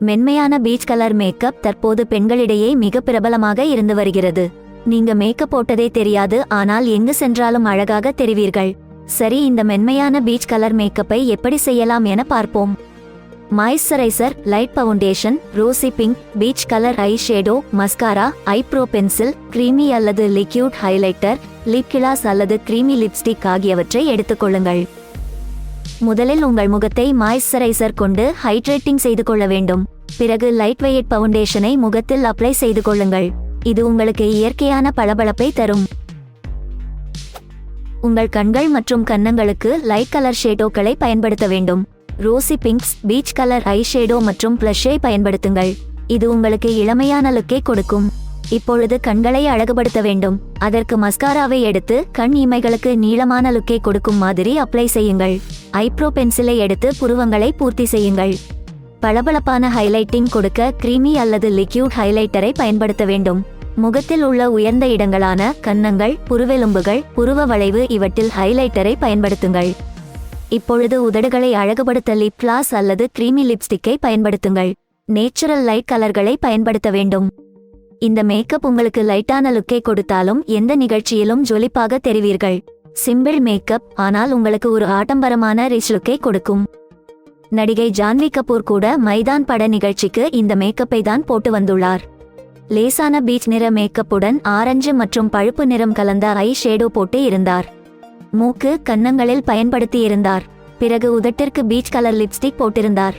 மென்மையான peach colour makeup தற்போது பெண்களிடையே மிக பிரபலமாக இருந்து வருகிறது. நீங்க மேக்கப் போட்டதே தெரியாது, ஆனால் எங்கு சென்றாலும் அழகாக தெரிவீர்கள். சரி, இந்த மென்மையான பீச் கலர் மேக்கப்பை எப்படி செய்யலாம் என பார்ப்போம். Moisturiser, light foundation, rosy pink, peach colour eye shadow, mascara, eyebrow pencil, creamy அல்லது லிக்யூட் ஹைலைட்டர், லிப் கிளாஸ் அல்லது கிரீமி லிப்ஸ்டிக் ஆகியவற்றை எடுத்துக்கொள்ளுங்கள். முதலில் உங்கள் முகத்தை மாய்ஸ்சரைசர் கொண்டு ஹைட்ரேட்டிங் செய்து கொள்ள வேண்டும். பிறகு லைட் வெயிட் பவுண்டேஷனை முகத்தில் அப்ளை செய்து கொள்ளுங்கள். இது உங்களுக்கு இயற்கையான பளபளப்பை தரும். உங்கள் கண்கள் மற்றும் கன்னங்களுக்கு லைட் கலர் ஷேடோக்களை பயன்படுத்த வேண்டும். Rosy pinks, peach colour eye shadow மற்றும் பிளஷை பயன்படுத்துங்கள். இது உங்களுக்கு இளமையான லுக்கை கொடுக்கும். இப்பொழுது கண்களை அழகுபடுத்த வேண்டும். அதற்கு மஸ்காராவை எடுத்து கண் இமைகளுக்கு நீளமான லுக்கை கொடுக்கும் மாதிரி அப்ளை செய்யுங்கள். ஐப்ரோ பென்சிலை எடுத்து புருவங்களை பூர்த்தி செய்யுங்கள். பளபளப்பான ஹைலைட்டிங் கொடுக்க கிரீமி அல்லது லிக்யூட் ஹைலைட்டரை பயன்படுத்த வேண்டும். முகத்தில் உள்ள உயர்ந்த இடங்களான கன்னங்கள், புருவெலும்புகள், புருவ வளைவு இவற்றில் ஹைலைட்டரை பயன்படுத்துங்கள். இப்பொழுது உதடுகளை அழகுபடுத்த லிப் கிளாஸ் அல்லது கிரீமி லிப்ஸ்டிக்கை பயன்படுத்துங்கள். நேச்சுரல் லைட் கலர்களை பயன்படுத்த வேண்டும். இந்த மேக்கப் உங்களுக்கு லைட்டான லுக்கை கொடுத்தாலும் எந்த நிகழ்ச்சியிலும் ஜொலிப்பாக தெரிவீர்கள். சிம்பிள் மேக்கப், ஆனால் உங்களுக்கு ஒரு ஆடம்பரமான ரிச் லுக்கை கொடுக்கும். நடிகை ஜான்வி கபூர் கூட மைதான் பட நிகழ்ச்சிக்கு இந்த மேக்கப்பை தான் போட்டு வந்துள்ளார். லேசான பீச் நிற மேக்கப்புடன் ஆரஞ்சு மற்றும் பழுப்பு நிறம் கலந்த ஐ ஷேடோ போட்டு இருந்தார். மூக்கு, கன்னங்களில் பயன்படுத்தி இருந்தார். பிறகு உதட்டிற்கு பீச் கலர் லிப்ஸ்டிக் போட்டிருந்தார்.